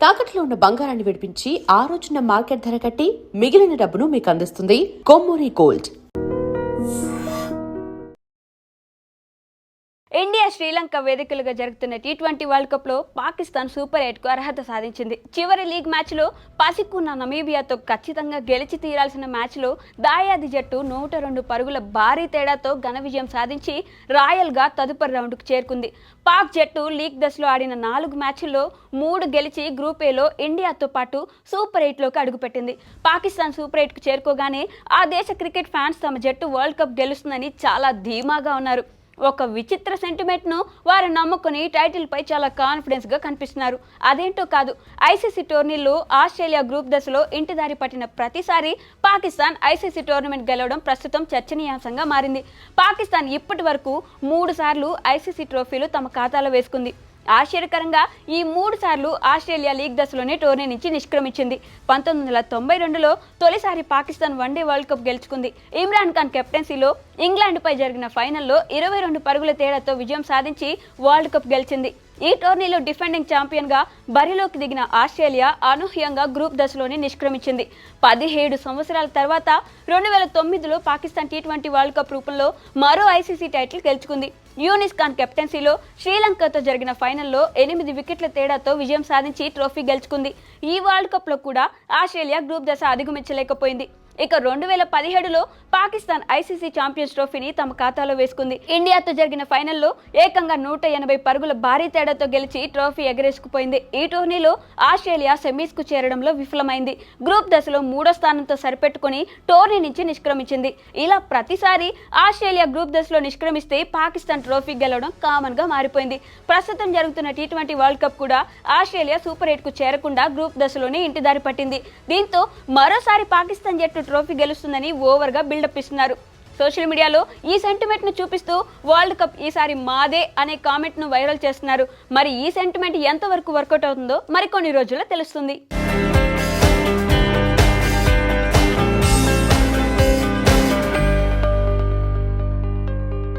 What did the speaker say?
తాకట్లో ఉన్న బంగారాన్ని విడిపించి ఆ రోజున మార్కెట్ ధర కట్టి మిగిలిన డబ్బును మీకు అందిస్తుంది కొమ్మూరి గోల్డ్. ఇండియా శ్రీలంక వేదికలుగా జరుగుతున్న టీ20 వరల్డ్ కప్ లో పాకిస్తాన్ సూపర్ 8కు అర్హత సాధించింది. చివరి లీగ్ మ్యాచ్లో పసికున్న నమీబియాతో ఖచ్చితంగా గెలిచి తీరాల్సిన మ్యాచ్లో దాయాది జట్టు 102 పరుగుల భారీ తేడాతో ఘన విజయం సాధించి రాయల్గా తదుపరి రౌండ్కు చేరుకుంది. పాక్ జట్టు లీగ్ దశలో ఆడిన 4 మ్యాచ్ల్లో 3 గెలిచి గ్రూప్ ఏలో ఇండియాతో పాటు సూపర్ 8లోకి అడుగుపెట్టింది. పాకిస్తాన్ సూపర్ 8కు చేరుకోగానే ఆ దేశ క్రికెట్ ఫ్యాన్స్ తమ జట్టు వరల్డ్ కప్ గెలుస్తుందని చాలా ధీమాగా ఉన్నారు. ఒక విచిత్ర సెంటిమెంట్ను వారు నమ్ముకుని టైటిల్పై చాలా కాన్ఫిడెన్స్గా కనిపిస్తున్నారు. అదేంటో కాదు, ఐసీసీ టోర్నీలో ఆస్ట్రేలియా గ్రూప్ దశలో ఇంటిదారి పట్టిన ప్రతిసారి పాకిస్తాన్ ఐసీసీ టోర్నమెంట్ గెలవడం ప్రస్తుతం చర్చనీయాంశంగా మారింది. పాకిస్తాన్ ఇప్పటి వరకు 3 సార్లు ఐసీసీ ట్రోఫీలు తమ ఖాతాలో వేసుకుంది. ఆశ్చర్యకరంగా ఈ 3 సార్లు ఆస్ట్రేలియా లీగ్ దశలోనే టోర్నీ నుంచి నిష్క్రమించింది. 1992లో తొలిసారి పాకిస్తాన్ వన్డే వరల్డ్ కప్ గెలుచుకుంది. ఇమ్రాన్ ఖాన్ కెప్టెన్సీలో ఇంగ్లాండ్పై జరిగిన ఫైనల్లో 22 పరుగుల తేడాతో విజయం సాధించి వరల్డ్ కప్ గెలిచింది. ఈ టోర్నీలో డిఫెండింగ్ ఛాంపియన్గా బరిలోకి దిగిన ఆస్ట్రేలియా అనూహ్యంగా గ్రూప్ దశలోనే నిష్క్రమించింది. 17 సంవత్సరాల తర్వాత 2009లో పాకిస్తాన్ టీ20 వరల్డ్ కప్ రూపంలో మరో ఐసీసీ టైటిల్ గెలుచుకుంది. యూనిస్ ఖాన్ కెప్టెన్సీలో శ్రీలంకతో జరిగిన ఫైనల్లో 8 వికెట్ల తేడాతో విజయం సాధించి ట్రోఫీ గెలుచుకుంది. ఈ వరల్డ్ కప్లో కూడా ఆస్ట్రేలియా గ్రూప్ దశ అధిగమించలేకపోయింది. ఇక 2017లో పాకిస్తాన్ ఐసీసీ ఛాంపియన్స్ ట్రోఫీని తమ ఖాతాలో వేసుకుంది. ఇండియాతో జరిగిన ఫైనల్లో ఏకంగా 180 పరుగుల భారీ తేడాతో గెలిచి ట్రోఫీ ఎగరేసుకుపోయింది. ఈ టోర్నీలో ఆస్ట్రేలియా సెమీస్కు చేరడంలో విఫలమైంది. గ్రూప్ దశలో 3వ స్థానంతో సరిపెట్టుకుని టోర్నీ నుంచి నిష్క్రమించింది. ఇలా ప్రతిసారి ఆస్ట్రేలియా గ్రూప్ దశలో నిష్క్రమిస్తే పాకిస్తాన్ ట్రోఫీ గెలవడం కామన్ గా మారిపోయింది. ప్రస్తుతం జరుగుతున్న టీ20 వరల్డ్ కప్ కూడా ఆస్ట్రేలియా సూపర్ 8కు చేరకుండా గ్రూప్ దశలోనే ఇంటిదారి పట్టింది. దీంతో మరోసారి పాకిస్తాన్ జట్టు ట్రోఫీ గెలుస్తుందని ఓవర్గా బిల్డప్ ఇస్తున్నారు. సోషల్ మీడియాలో ఈ సెంటిమెంట్ ను చూపిస్తూ వరల్డ్ కప్ ఈసారి మాదే అనే కామెంట్ ను వైరల్ చేస్తున్నారు. మరి ఈ సెంటిమెంట్ ఎంతవరకు వర్కౌట్ అవుతుందో మరికొన్ని రోజుల్లో తెలుస్తుంది.